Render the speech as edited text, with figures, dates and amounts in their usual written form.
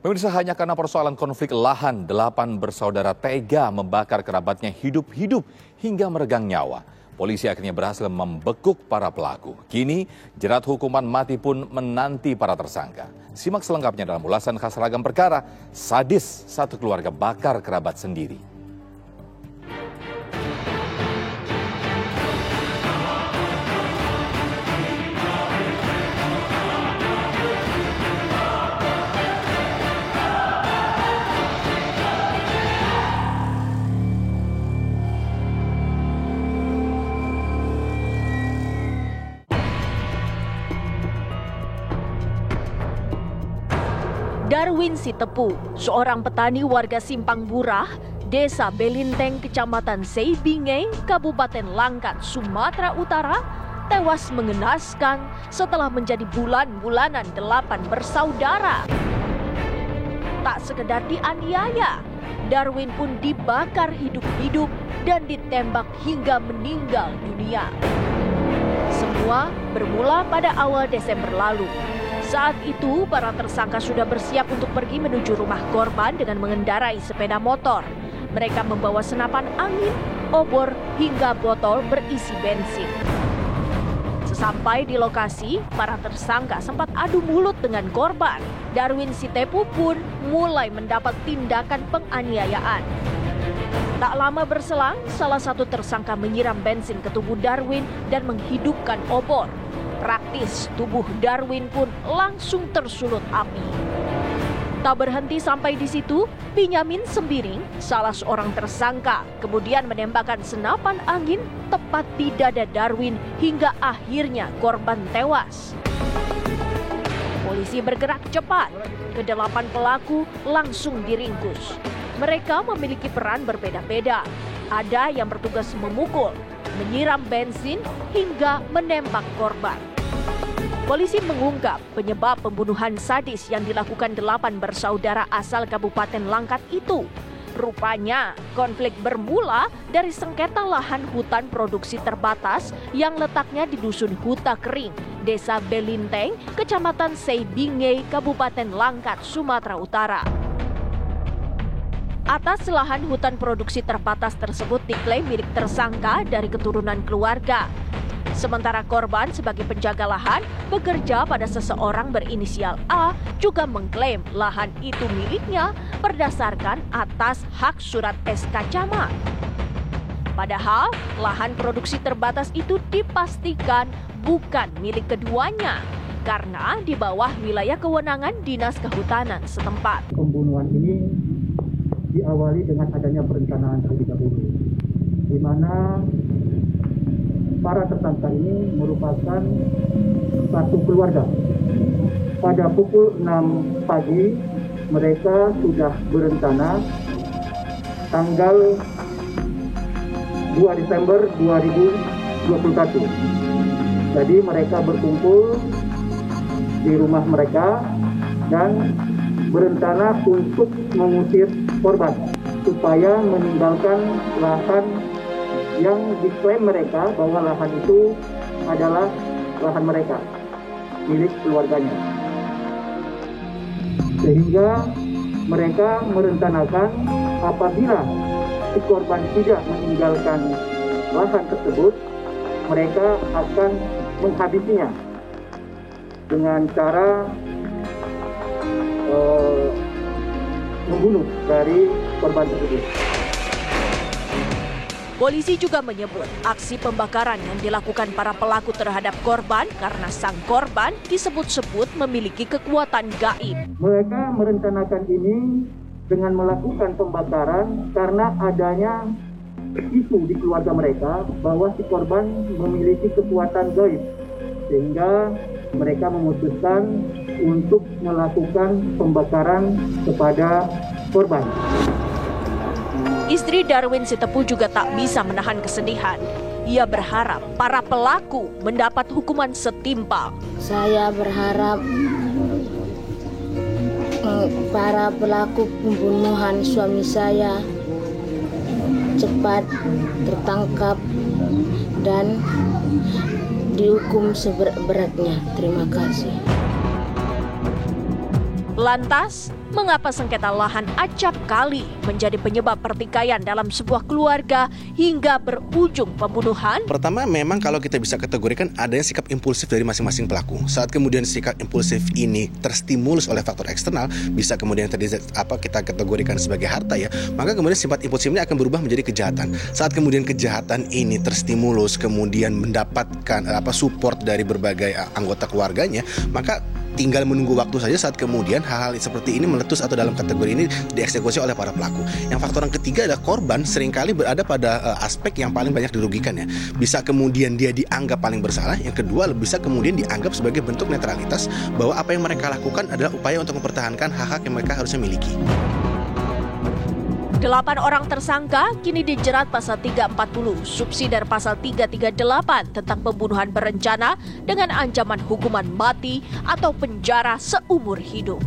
Pemirsa, hanya karena persoalan konflik lahan, 8 bersaudara tega membakar kerabatnya hidup-hidup hingga meregang nyawa. Polisi akhirnya berhasil membekuk para pelaku. Kini, jerat hukuman mati pun menanti para tersangka. Simak selengkapnya dalam ulasan khas ragam perkara, sadis satu keluarga bakar kerabat sendiri. Darwin Sitepu, seorang petani warga Simpang Burah, Desa Belinteng, Kecamatan Seibingei, Kabupaten Langkat, Sumatera Utara, tewas mengenaskan setelah menjadi bulan-bulanan 8 bersaudara. Tak sekedar dianiaya, Darwin pun dibakar hidup-hidup dan ditembak hingga meninggal dunia. Semua bermula pada awal Desember lalu. Saat itu, para tersangka sudah bersiap untuk pergi menuju rumah korban dengan mengendarai sepeda motor. Mereka membawa senapan angin, obor, hingga botol berisi bensin. Sesampai di lokasi, para tersangka sempat adu mulut dengan korban. Darwin Sitepu pun mulai mendapat tindakan penganiayaan. Tak lama berselang, salah satu tersangka menyiram bensin ke tubuh Darwin dan menghidupkan obor. Praktis, tubuh Darwin pun langsung tersulut api. Tak berhenti sampai di situ, Binyamin Sembiring, salah seorang tersangka, kemudian menembakkan senapan angin tepat di dada Darwin hingga akhirnya korban tewas. Polisi bergerak cepat, ke-8 pelaku langsung diringkus. Mereka memiliki peran berbeda-beda. Ada yang bertugas memukul, menyiram bensin, hingga menembak korban. Polisi mengungkap penyebab pembunuhan sadis yang dilakukan 8 bersaudara asal Kabupaten Langkat itu. Rupanya, konflik bermula dari sengketa lahan hutan produksi terbatas yang letaknya di Dusun Huta Kering, Desa Belinteng, Kecamatan Seibingei, Kabupaten Langkat, Sumatera Utara. Atas lahan hutan produksi terbatas tersebut diklaim milik tersangka dari keturunan keluarga. Sementara korban sebagai penjaga lahan bekerja pada seseorang berinisial A juga mengklaim lahan itu miliknya berdasarkan atas hak surat SK Camat. Padahal lahan produksi terbatas itu dipastikan bukan milik keduanya karena di bawah wilayah kewenangan Dinas Kehutanan setempat. Pembunuhan ini diawali dengan adanya perencanaan terlebih dahulu, di mana para tersangka ini merupakan satu keluarga. Pada pukul 6 pagi, mereka sudah berencana tanggal 2 Desember 2021. Jadi mereka berkumpul di rumah mereka dan berencana untuk mengusir korban supaya meninggalkan lahan yang diklaim mereka bahwa lahan itu adalah lahan mereka, milik keluarganya. Sehingga mereka merencanakan apabila si korban tidak meninggalkan lahan tersebut, mereka akan menghabisinya dengan cara membunuh dari korban tersebut. Polisi juga menyebut aksi pembakaran yang dilakukan para pelaku terhadap korban karena sang korban disebut-sebut memiliki kekuatan gaib. Mereka merencanakan ini dengan melakukan pembakaran karena adanya isu di keluarga mereka bahwa si korban memiliki kekuatan gaib. Sehingga mereka memutuskan untuk melakukan pembakaran kepada korban. Istri Darwin Sitepu juga tak bisa menahan kesedihan. Ia berharap para pelaku mendapat hukuman setimpal. Saya berharap para pelaku pembunuhan suami saya cepat tertangkap dan dihukum seberat-beratnya. Terima kasih. Lantas, mengapa sengketa lahan acap kali menjadi penyebab pertikaian dalam sebuah keluarga hingga berujung pembunuhan? Pertama, memang kalau kita bisa kategorikan adanya sikap impulsif dari masing-masing pelaku. Saat kemudian sikap impulsif ini terstimulus oleh faktor eksternal, bisa kemudian kita kategorikan sebagai harta ya, maka kemudian sifat impulsif ini akan berubah menjadi kejahatan. Saat kemudian kejahatan ini terstimulus, kemudian mendapatkan support dari berbagai anggota keluarganya, maka tinggal menunggu waktu saja saat kemudian hal-hal seperti ini meletus atau dalam kategori ini dieksekusi oleh para pelaku. Yang faktor yang ketiga adalah korban seringkali berada pada aspek yang paling banyak dirugikan ya. Bisa kemudian dia dianggap paling bersalah. Yang kedua bisa kemudian dianggap sebagai bentuk netralitas bahwa apa yang mereka lakukan adalah upaya untuk mempertahankan hak-hak yang mereka harusnya miliki. 8 orang tersangka kini dijerat pasal 340, subsidi pasal 338 tentang pembunuhan berencana dengan ancaman hukuman mati atau penjara seumur hidup.